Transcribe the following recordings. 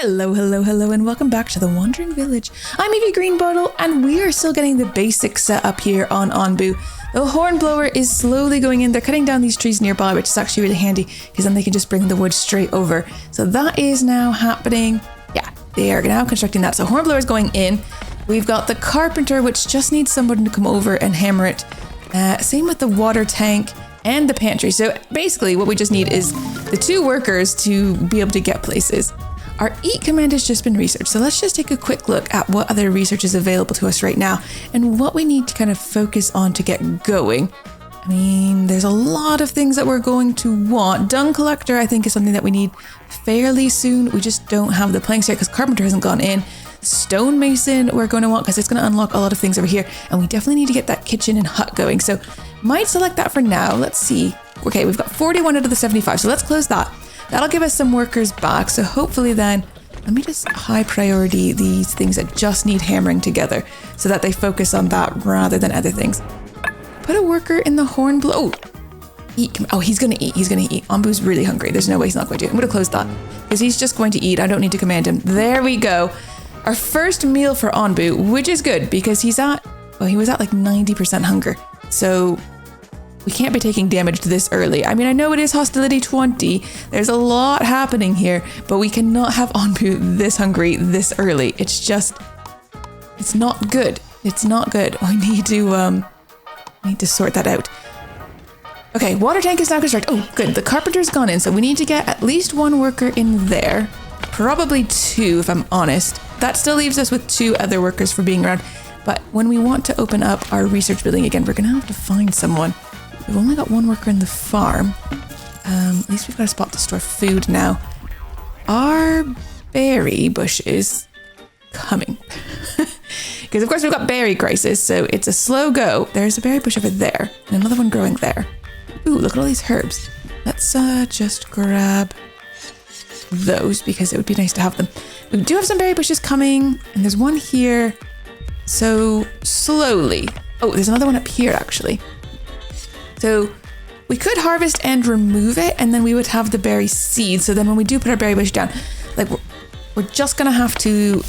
Hello, hello, hello, and welcome back to the Wandering Village. I'm Evie Greenbottle, and we are still getting the basics set up here on Onbu. The hornblower is slowly going in. They're cutting down these trees nearby, which is actually really handy, because then they can just bring the wood straight over. So that is now happening. Yeah, they are now constructing that. So hornblower is going in. We've got the carpenter, which just needs someone to come over and hammer it. Same with the water tank and the pantry. So basically what we just need is the two workers to be able to get places. Our eat command has just been researched, so let's just take a quick look at what other research is available to us right now and what we need to kind of focus on to get going. I mean, there's a lot of things that we're going to want. Dung collector, I think, is something that we need fairly soon. We just don't have the planks yet because carpenter hasn't gone in. Stonemason we're going to want because it's going to unlock a lot of things over here, and we definitely need to get that kitchen and hut going. So might select that for now. Let's see. Okay, we've got 41 out of the 75, so let's close that. That'll give us some workers back, so hopefully then, let me just high priority these things that just need hammering together so that they focus on that rather than other things. Put a worker in the hornblower. Oh, he's gonna eat, Onbu's really hungry. There's no way he's not going to. I'm gonna close that because he's just going to eat. I don't need to command him. There we go. Our first meal for Onbu, which is good because he was at like 90% hunger. So we can't be taking damage this early. I mean, I know it is Hostility 20. There's a lot happening here, but we cannot have Onbu this hungry this early. It's not good. It's not good. We need to sort that out. Okay, water tank is now constructed. Oh, good. The carpenter's gone in, so we need to get at least one worker in there. Probably two, if I'm honest. That still leaves us with two other workers for being around. But when we want to open up our research building again, we're going to have to find someone. We've only got one worker in the farm. At least we've got a spot to store food now. Are berry bushes coming? Because of course we've got berry crisis, so it's a slow go. There's a berry bush over there, and another one growing there. Ooh, look at all these herbs. Let's just grab those because it would be nice to have them. We do have some berry bushes coming, and there's one here. So slowly. Oh, there's another one up here actually. So we could harvest and remove it, and then we would have the berry seeds. So then when we do put our berry bush down, like we're just gonna have to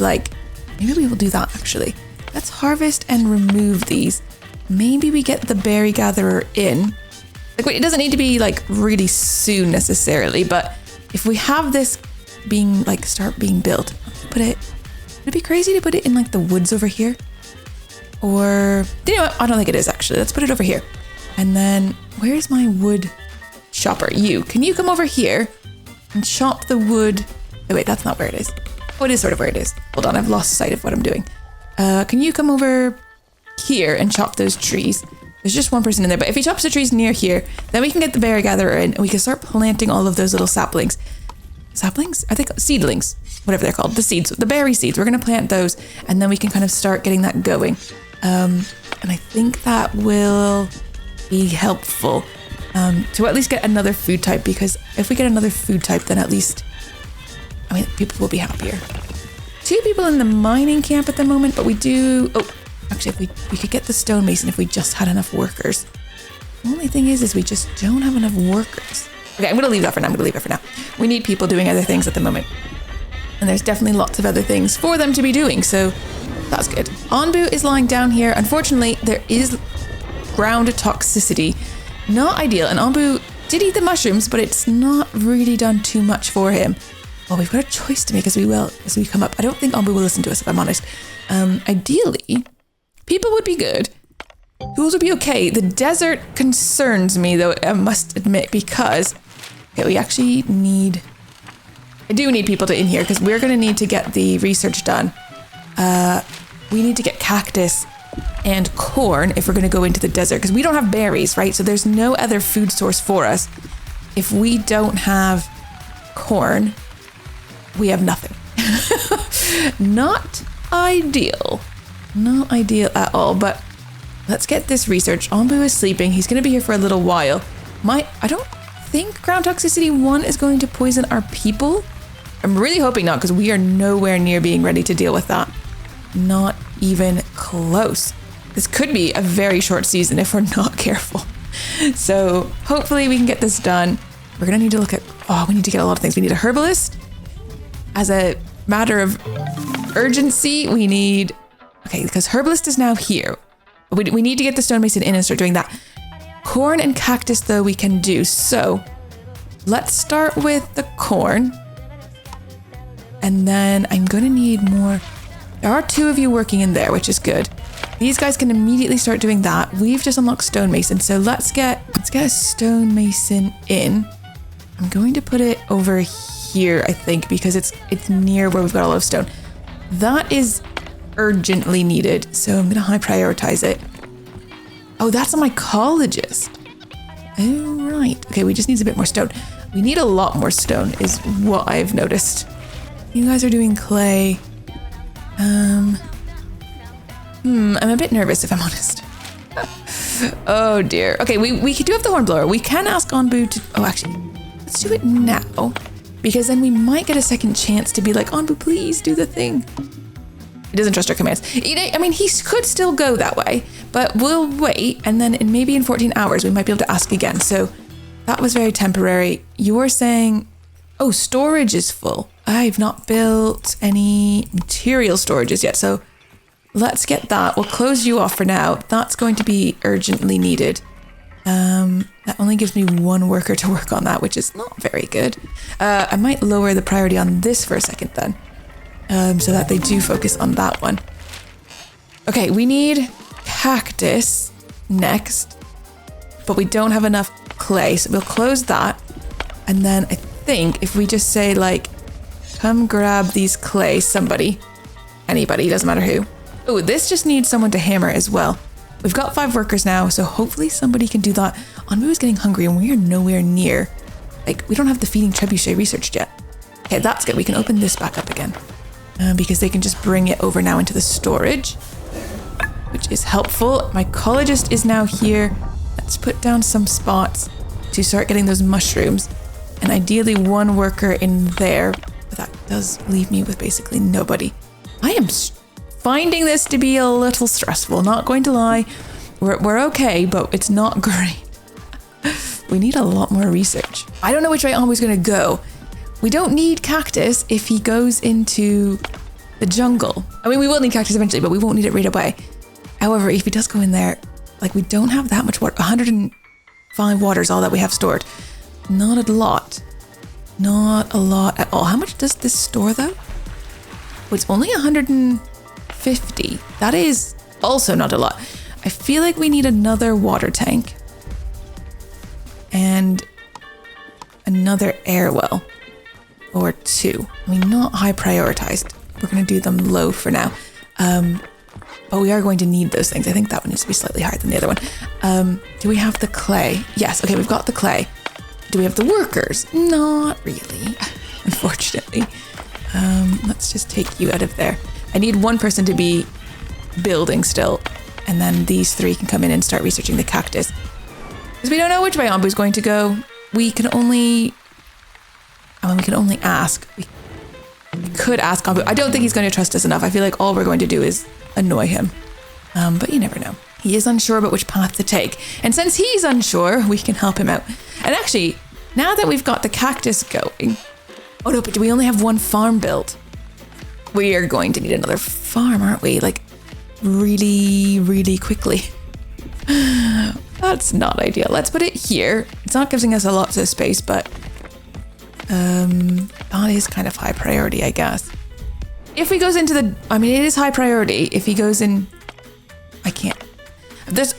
maybe we will do that actually. Let's harvest and remove these. Maybe we get the berry gatherer in. It doesn't need to be really soon necessarily, but if we have this being start being built, would it be crazy to put it in the woods over here? Or you know what? I don't think it is actually. Let's put it over here. And then, where's my wood chopper? Can you come over here and chop the wood? Oh wait, that's not where it is. Oh, it is sort of where it is. Hold on, I've lost sight of what I'm doing. Can you come over here and chop those trees? There's just one person in there, but if he chops the trees near here, then we can get the berry gatherer in and we can start planting all of those little saplings. Saplings? I think seedlings, whatever they're called. The seeds, the berry seeds. We're going to plant those and then we can kind of start getting that going. And I think that will be helpful to at least get another food type, because if we get another food type, then at least, people will be happier. 2 people in the mining camp at the moment, but we do, actually if we could get the stonemason if we just had enough workers. The only thing is we just don't have enough workers. Okay, I'm gonna leave that for now. We need people doing other things at the moment, and there's definitely lots of other things for them to be doing, so that's good. Onbu is lying down here. Unfortunately, there is ground toxicity. Not ideal, and Onbu did eat the mushrooms, but it's not really done too much for him. Well, we've got a choice to make as we come up. I don't think Onbu will listen to us, if I'm honest. Ideally, people would be good. Fools would be okay. The desert concerns me, though, I must admit, because we actually I do need people in here, because we're going to need to get the research done. We need to get cactus and corn if we're going to go into the desert, because we don't have berries, right? So there's no other food source for us. If we don't have corn, we have nothing. Not ideal at all, but let's get this research. Onbu is sleeping. He's going to be here for a little while. I don't think ground toxicity 1 is going to poison our people. I'm really hoping not, because we are nowhere near being ready to deal with that. Not even close. This could be a very short season if we're not careful. So hopefully we can get this done. We're going to need to look at, we need to get a lot of things. We need a herbalist as a matter of urgency, we need... Okay, because herbalist is now here. We need to get the stonemason in and start doing that. Corn and cactus, though, we can do. So let's start with the corn. And then I'm going to need more. There are 2 of you working in there, which is good. These guys can immediately start doing that. We've just unlocked stonemason. So let's get a stonemason in. I'm going to put it over here, I think, because it's near where we've got a lot of stone. That is urgently needed. So I'm going to high prioritize it. Oh, that's a mycologist. Oh, right. Okay, we just need a bit more stone. We need a lot more stone is what I've noticed. You guys are doing clay. I'm a bit nervous if I'm honest. Oh dear. Okay, we do have the hornblower. We can ask Onbu to... Oh, actually, let's do it now. Because then we might get a second chance to be like, Onbu, please do the thing. He doesn't trust our commands. I mean, he could still go that way, but we'll wait. And then maybe in 14 hours, we might be able to ask again. So that was very temporary. You were saying, oh, storage is full. I've not built any material storages yet. So let's get that. We'll close you off for now. That's going to be urgently needed. That only gives me 1 worker to work on that, which is not very good. I might lower the priority on this for a second then. So that they do focus on that one. Okay, we need cactus next, but we don't have enough clay, so we'll close that. And then I think if we just say like, come grab these clay, somebody, anybody, doesn't matter who. Oh, this just needs someone to hammer as well. We've got 5 workers now, so hopefully somebody can do that. Onbu is getting hungry and we are nowhere near. Like, we don't have the feeding trebuchet researched yet. Okay, that's good. We can open this back up again. Because they can just bring it over now into the storage, which is helpful. My mycologist is now here. Let's put down some spots to start getting those mushrooms, and ideally 1 worker in there, but that does leave me with basically nobody. I am finding this to be a little stressful, not going to lie. We're okay, but it's not great. We need a lot more research. I don't know which way Onbu's going to go. We don't need cactus if he goes into the jungle. I mean, we will need cactus eventually, but we won't need it right away. However, if he does go in there, like, we don't have that much water. 105 water is all that we have stored. Not a lot. Not a lot at all. How much does this store, though? Oh, it's only 150. That is also not a lot. I feel like we need another water tank. And another air well. Or 2. I mean, not high prioritized. We're going to do them low for now. But we are going to need those things. I think that one needs to be slightly higher than the other one. Do we have the clay? Yes. Okay, we've got the clay. Do we have the workers? Not really, unfortunately. Let's just take you out of there. I need 1 person to be building still. And then these 3 can come in and start researching the cactus. Because we don't know which way Onbu's going to go. We can only ask. We could ask Onbu. I don't think he's going to trust us enough. I feel like all we're going to do is annoy him. But you never know. He is unsure about which path to take. And since he's unsure, we can help him out. And actually, now that we've got the cactus going... Oh no, but do we only have 1 farm built? We are going to need another farm, aren't we? Like, really, really quickly. That's not ideal. Let's put it here. It's not giving us a lot of space, but... that is kind of high priority, I guess. If he goes into the... I mean, it is high priority. If he goes in... I can't.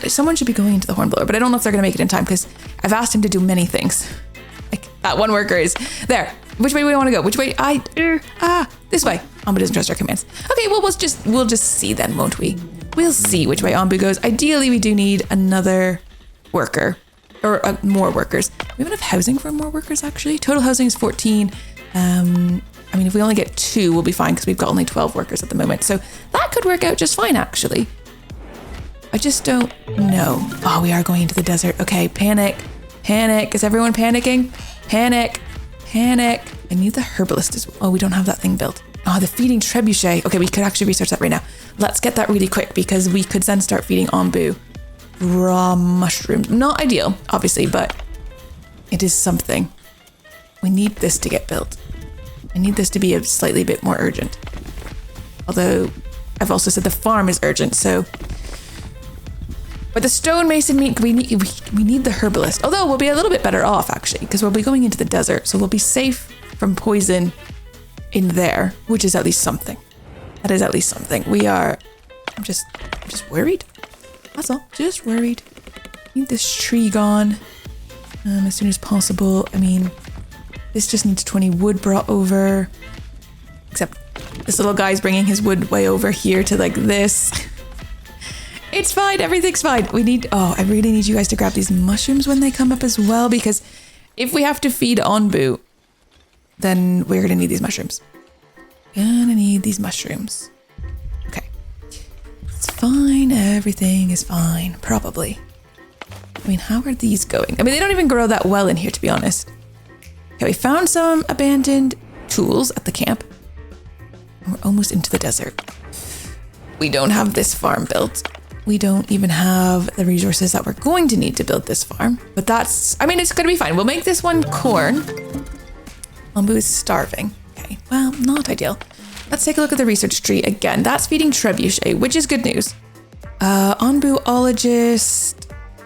Someone should be going into the hornblower, but I don't know if they're going to make it in time because I've asked him to do many things. Like, that 1 worker is... There. Which way do we want to go? Which way? This way. Onbu doesn't trust our commands. Okay, well, we'll just see then, won't we? We'll see which way Onbu goes. Ideally, we do need another worker. Or more workers. We have enough housing for more workers, actually. Total housing is 14. I mean, if we only get 2, we'll be fine because we've got only 12 workers at the moment. So that could work out just fine, actually. I just don't know. Oh, we are going into the desert. Okay, panic. Panic. Is everyone panicking? Panic. Panic. I need the herbalist as well. Oh, we don't have that thing built. Oh, the feeding trebuchet. Okay, we could actually research that right now. Let's get that really quick because we could then start feeding Onbu raw mushrooms. Not ideal, obviously, but it is something. We need this to get built. I need this to be a slightly bit more urgent. Although I've also said the farm is urgent, so. But the stonemason meat, we need the herbalist. Although we'll be a little bit better off actually, because we'll be going into the desert, so we'll be safe from poison in there, which is at least something. That is at least something. I'm just worried. That's all. Just worried. Need this tree gone as soon as possible. I mean, this just needs 20 wood brought over. Except this little guy's bringing his wood way over here to like this. It's fine. Everything's fine. I really need you guys to grab these mushrooms when they come up as well, because if we have to feed Onbu, then we're going to need these mushrooms. Gonna need these mushrooms. Okay. It's fine. Everything is fine. Probably. I mean, how are these going? I mean, they don't even grow that well in here, to be honest. Okay, we found some abandoned tools at the camp. We're almost into the desert. We don't have this farm built. We don't even have the resources that we're going to need to build this farm. But it's going to be fine. We'll make this one corn. Onbu is starving. Okay, well, not ideal. Let's take a look at the research tree again. That's feeding trebuchet, which is good news. Onbuologist.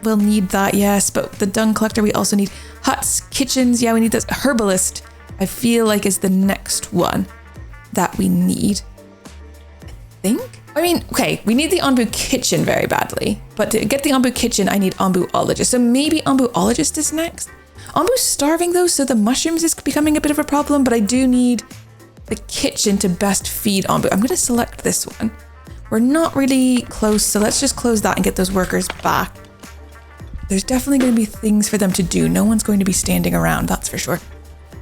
We'll need that, yes, but the dung collector, we also need huts, kitchens. Yeah, we need this. Herbalist, I feel like is the next one that we need. I think? I mean, okay, we need the Onbu kitchen very badly, but to get the Onbu kitchen, I need Onbuologist. So maybe Onbuologist is next. Onbu's starving though, so the mushrooms is becoming a bit of a problem, but I do need the kitchen to best feed Onbu. I'm going to select this one. We're not really close, so let's just close that and get those workers back. There's definitely going to be things for them to do. No one's going to be standing around, that's for sure.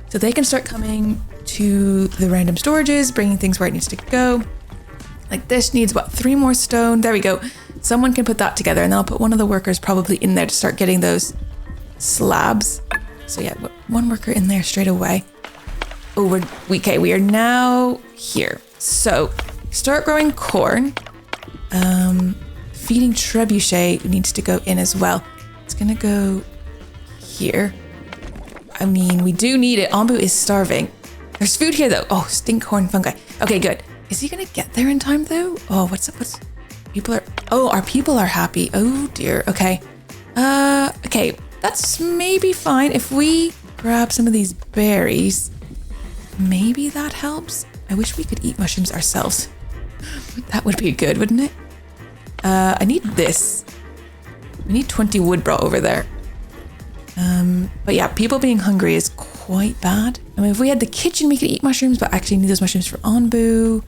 So they can start coming to the random storages, bringing things where it needs to go. Like this needs, 3 more stone? There we go. Someone can put that together, and then I'll put one of the workers probably in there to start getting those slabs. So yeah, 1 worker in there straight away. Oh, we are now here. So start growing corn. Feeding trebuchet needs to go in as well. It's gonna go here. I mean, we do need it. Onbu is starving. There's food here though. Oh, stinkhorn fungi. Okay, good. Is he gonna get there in time though? Oh, what's up? Our people are happy. Oh dear. Okay. Okay. That's maybe fine. If we grab some of these berries, maybe that helps. I wish we could eat mushrooms ourselves. That would be good, wouldn't it? I need this. We need 20 wood brought over there. But yeah, people being hungry is quite bad. I mean, if we had the kitchen, we could eat mushrooms, but I actually need those mushrooms for Onbu.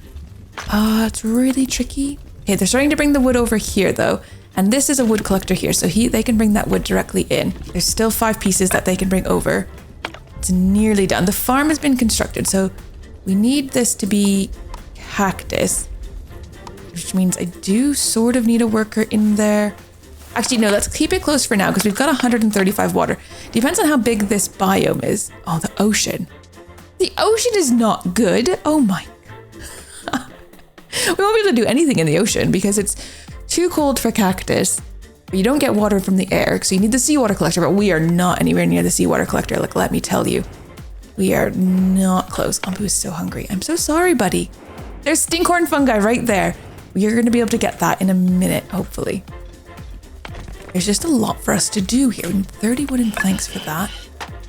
It's really tricky. Okay, they're starting to bring the wood over here though. And this is a wood collector here, so they can bring that wood directly in. There's still 5 pieces that they can bring over. It's nearly done. The farm has been constructed, so we need this to be cactus, which means I do sort of need a worker in there. Actually, no, let's keep it close for now because we've got 135 water. Depends on how big this biome is. Oh, the ocean. The ocean is not good. Oh my. We won't be able to do anything in the ocean because it's too cold for cactus. But you don't get water from the air, so you need the seawater collector, but we are not anywhere near the seawater collector. Like, let me tell you, we are not close. Onbu is so hungry. I'm so sorry, buddy. There's stinkhorn fungi right there. You're going to be able to get that in a minute, hopefully. There's just a lot for us to do here. We need 30 wooden planks for that.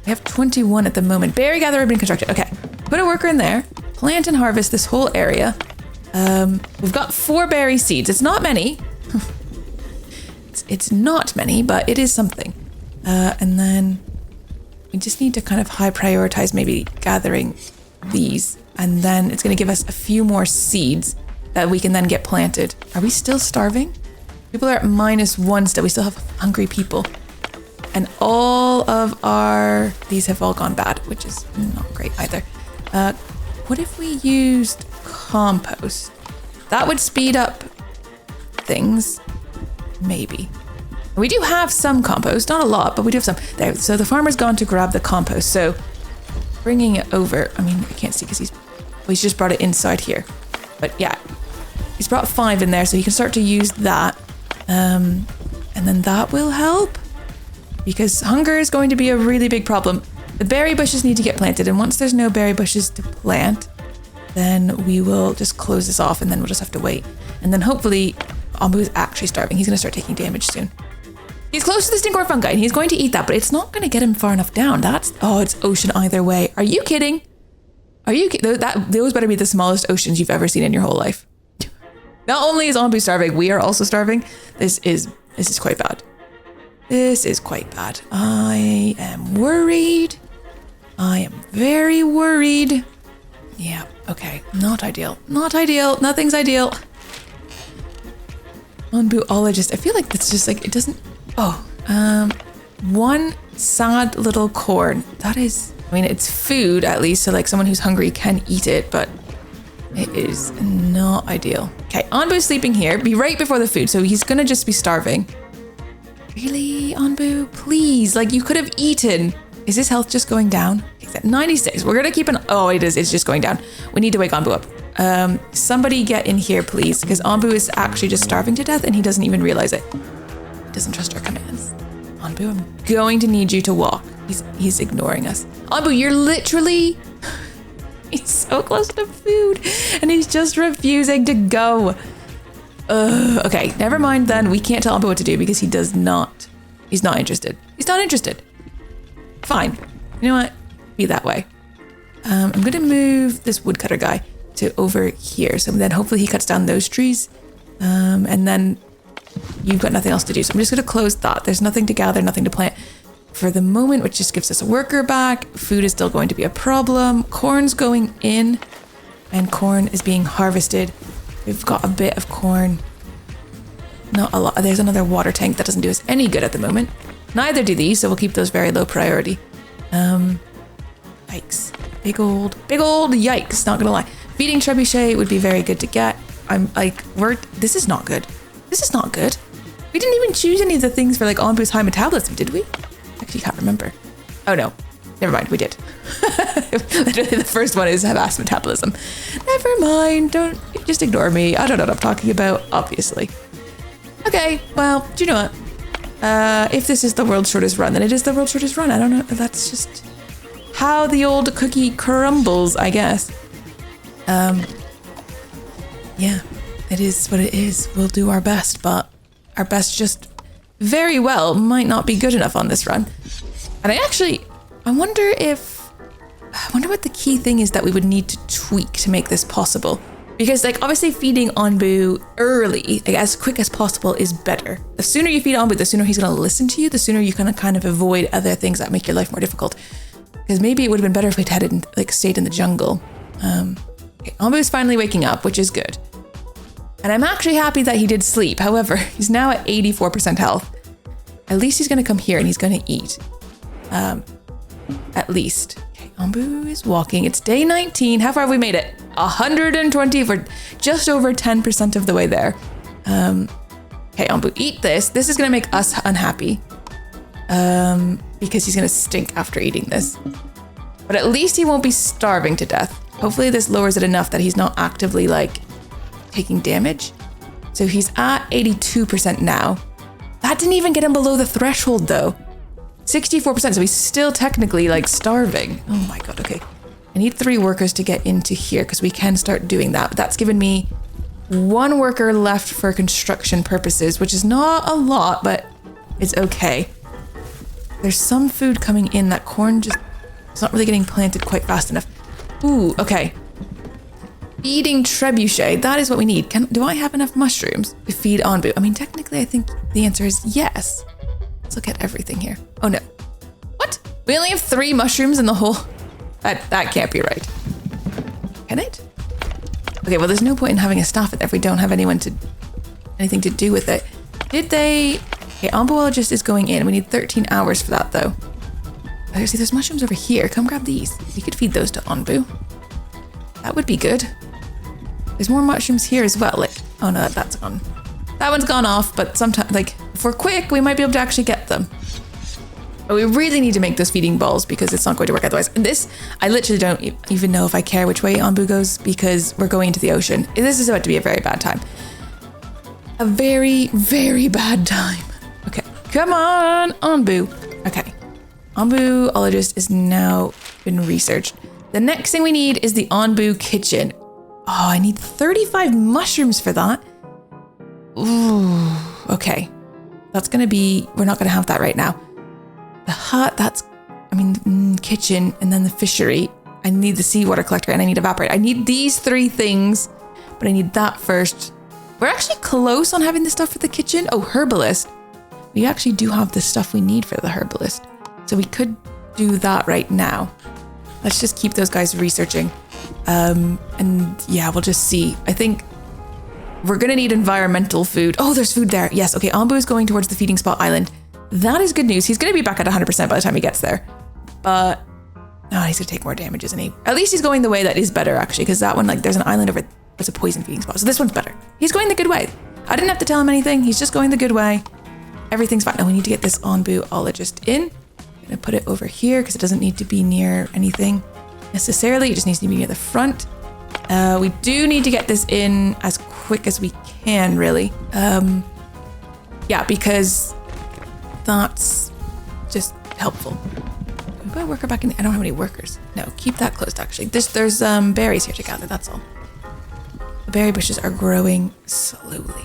We have 21 at the moment. Berry gatherer has been constructed. Okay, put a worker in there. Plant and harvest this whole area. We've got 4 berry seeds. It's not many. It's not many, but it is something. And then we just need to kind of high prioritize maybe gathering these. And then it's going to give us a few more seeds that we can then get planted. Are we still starving? People are at -1 still. We still have hungry people. And all of these have all gone bad, which is not great either. What if we used compost? That would speed up things. Maybe. We do have some compost, not a lot, but we do have some. There. So the farmer's gone to grab the compost. So bringing it over, I mean, I can't see because he's just brought it inside here. But yeah, he's brought 5 in there, so he can start to use that. And then that will help because hunger is going to be a really big problem. The berry bushes need to get planted, and once there's no berry bushes to plant, then we will just close this off, and then we'll just have to wait. And then hopefully Onbu is actually starving. He's going to start taking damage soon. He's close to the stinkor fungi, and he's going to eat that, but it's not going to get him far enough down. Oh, it's ocean either way. Are you kidding? Are you kidding? Those better be the smallest oceans you've ever seen in your whole life. Not only is Onbu starving, we are also starving. This is quite bad. This is quite bad. I am worried. I am very worried. Yeah, okay. Not ideal. Not ideal. Nothing's ideal. Onbuologist. I feel like it's just like, it doesn't... Oh, one sad little corn. That is... I mean, it's food, at least, so like someone who's hungry can eat it, but it is not ideal. Okay, Onbu's sleeping here. Be right before the food, so he's gonna just be starving. Really, Onbu? Please, like you could have eaten. Is his health just going down? He's at 96. We're gonna keep an... Oh, it is. It's just going down. We need to wake Onbu up. Somebody get in here, please, because Onbu is actually just starving to death and he doesn't even realize it. He doesn't trust our commands. Onbu, I'm going to need you to walk. He's ignoring us. Onbu, you're literally... He's so close to food and he's just refusing to go. Okay, never mind then. We can't tell Onbu what to do because he's not interested. He's not interested. Fine. You know what? Be that way. I'm going to move this woodcutter guy to over here. So then hopefully he cuts down those trees. And then you've got nothing else to do. So I'm just going to close that. There's nothing to gather, nothing to plant for the moment, which just gives us a worker back. Food is still going to be a problem. Corn's going in and corn is being harvested. We've got a bit of corn. Not a lot. There's another water tank that doesn't do us any good at the moment. Neither do these, so we'll keep those very low priority. Yikes. Big old yikes, not gonna lie. Feeding trebuchet would be very good to get. I'm like, this is not good. This is not good. We didn't even choose any of the things for like Onbu's high metabolism, did we? Actually, can't remember. Oh no, never mind, we did. Literally the first one is have fast metabolism. Never mind, don't, just ignore me. I don't know what I'm talking about, obviously. Okay, well, do you know what? If this is the world's shortest run, then it is the world's shortest run. I don't know. That's just how the old cookie crumbles, I guess. Yeah, it is what it is. We'll do our best, but our best just very well might not be good enough on this run. And I wonder what the key thing is that we would need to tweak to make this possible. Because like obviously feeding Onbu early, like as quick as possible is better. The sooner you feed Onbu, the sooner he's gonna listen to you, the sooner you can kind of avoid other things that make your life more difficult. Because maybe it would have been better if we'd stayed in the jungle. Okay, Onbu's finally waking up, which is good. And I'm actually happy that he did sleep. However, he's now at 84% health. At least he's gonna come here and he's gonna eat. At least. Okay, Onbu is walking. It's day 19. How far have we made it? 120. We're just over 10% of the way there. Okay, Onbu, eat this. This is gonna make us unhappy. Because he's gonna stink after eating this. But at least he won't be starving to death. Hopefully this lowers it enough that he's not actively like taking damage. So he's at 82% now. That didn't even get him below the threshold though. 64%, so he's still technically like starving. Oh my god, okay. I need 3 workers to get into here because we can start doing that. But that's given me 1 worker left for construction purposes, which is not a lot, but it's okay. There's some food coming in. That corn just, it's not really getting planted quite fast enough. Ooh, okay. Feeding trebuchet, that is what we need. Do I have enough mushrooms to feed Onbu? I mean, technically, I think the answer is yes. Let's look at everything here. Oh no. What? We only have 3 mushrooms in the whole... That can't be right. Can it? Okay, well, there's no point in having a staff if we don't have anything to do with it. Did they... Okay, Onbuologist is going in. We need 13 hours for that, though. Okay, see, there's mushrooms over here. Come grab these. We could feed those to Onbu. That would be good. There's more mushrooms here as well. Like, oh no, that's gone. That one's gone off, but sometimes, like, if we're quick, we might be able to actually get them. But we really need to make those feeding balls because it's not going to work otherwise. And this, I literally don't even know if I care which way Onbu goes because we're going into the ocean. This is about to be a very bad time. A very, very bad time. Okay, come on, Onbu. Okay, Onbuologist is now been researched. The next thing we need is the Onbu kitchen. Oh, I need 35 mushrooms for that. Ooh, okay. That's gonna be, we're not gonna have that right now. The hut, kitchen, and then the fishery. I need the seawater collector and I need evaporate. I need these 3 things, but I need that first. We're actually close on having the stuff for the kitchen. Oh, herbalist. We actually do have the stuff we need for the herbalist. So we could do that right now. Let's just keep those guys researching. And yeah, we'll just see. I think we're gonna need environmental food. Oh, there's food there. Yes, okay, Onbu is going towards the feeding spot island. That is good news. He's gonna be back at 100% by the time he gets there. But, no, he's gonna take more damage, isn't he? At least he's going the way that is better, actually, because that one, like, there's an island over, there's a poison feeding spot. So this one's better. He's going the good way. I didn't have to tell him anything. He's just going the good way. Everything's fine. Now we need to get this Onbuologist in. I'm gonna put it over here because it doesn't need to be near anything necessarily. It just needs to be near the front. We do need to get this in as quick as we can, really. Yeah, because that's just helpful. Can we put a worker back in? I don't have any workers. No, keep that closed, actually. There's berries here to gather, that's all. The berry bushes are growing slowly.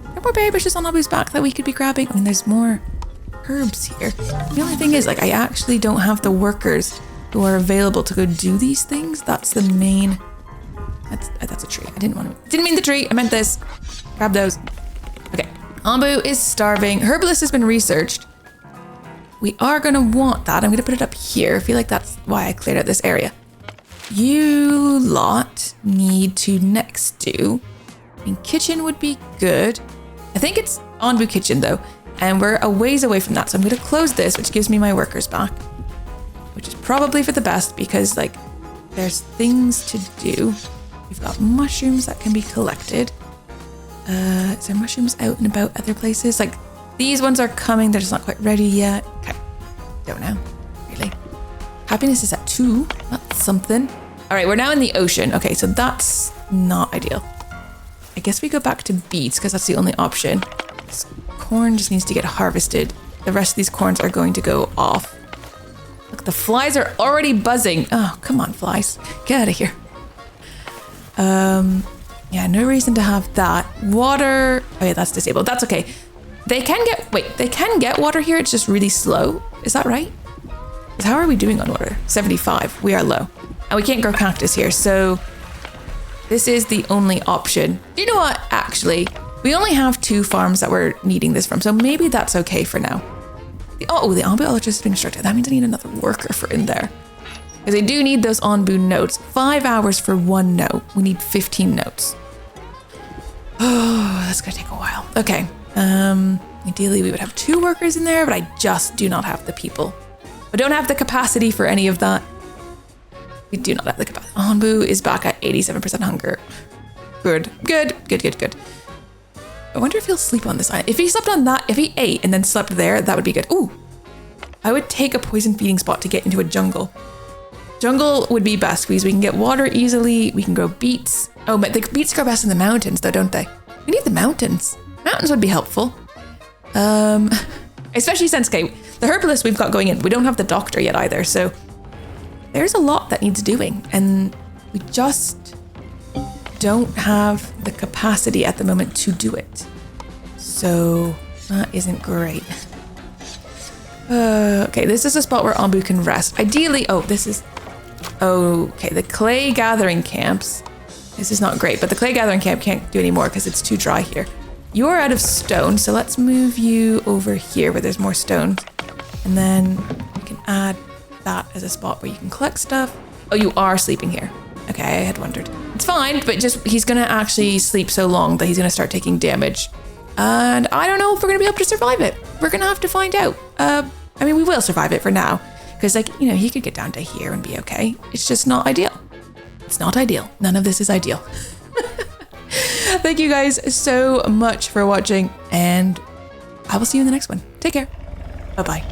Are there more berry bushes on Onbu's back that we could be grabbing? I mean, there's more herbs here. The only thing is, like, I actually don't have the workers who are available to go do these things. That's the main... That's a tree. I didn't mean the tree. I meant this. Grab those. Okay. Onbu is starving. Herbalist has been researched. We are going to want that. I'm going to put it up here. I feel like that's why I cleared out this area. You lot need to next do... I mean, kitchen would be good. I think it's Onbu kitchen, though. And we're a ways away from that. So I'm going to close this, which gives me my workers back. Which is probably for the best because, like, there's things to do. We've got mushrooms that can be collected. Is there mushrooms out and about other places? Like, these ones are coming. They're just not quite ready yet. Okay. Don't know. Really. Happiness is at 2. That's something. All right, we're now in the ocean. Okay, so that's not ideal. I guess we go back to beets because that's the only option. This corn just needs to get harvested. The rest of these corns are going to go off. Look, the flies are already buzzing. Oh, come on, flies. Get out of here. Yeah, no reason to have that. Water. Oh yeah, that's disabled. That's okay. They can get water here. It's just really slow. Is that right? How are we doing on water? 75. We are low. And we can't grow cactus here, so this is the only option. Do you know what? Actually, we only have 2 farms that we're needing this from, so maybe that's okay for now. The Onbuologist has been instructed. That means I need another worker for in there. Because I do need those Onbu notes. 5 hours for 1 note. We need 15 notes. Oh, that's gonna take a while. Okay. Ideally we would have 2 workers in there, but I just do not have the people. I don't have the capacity for any of that. We do not have the capacity. Onbu is back at 87% hunger. Good. I wonder if he'll sleep on this island. If he slept on that, if he ate and then slept there, that would be good. Ooh, I would take a poison feeding spot to get into a jungle. Jungle would be best because we can get water easily. We can grow beets. Oh, but the beets grow best in the mountains though, don't they? We need the mountains. Mountains would be helpful. Especially since, okay, the herbalist we've got going in, we don't have the doctor yet either. So there's a lot that needs doing and we just don't have the capacity at the moment to do it. So that isn't great. Okay, this is a spot where Onbu can rest. Ideally, okay, the clay gathering camps. This is not great, but the clay gathering camp can't do any more because it's too dry here. You're out of stone, so let's move you over here where there's more stone. And then we can add that as a spot where you can collect stuff. Oh, you are sleeping here. Okay, I had wondered. It's fine, but just he's gonna actually sleep so long that he's gonna start taking damage. And I don't know if we're gonna be able to survive it. We're gonna have to find out. I mean, we will survive it for now. Because, like, you know, he could get down to here and be okay. It's just not ideal. It's not ideal. None of this is ideal. Thank you guys so much for watching, and I will see you in the next one. Take care. Bye-bye.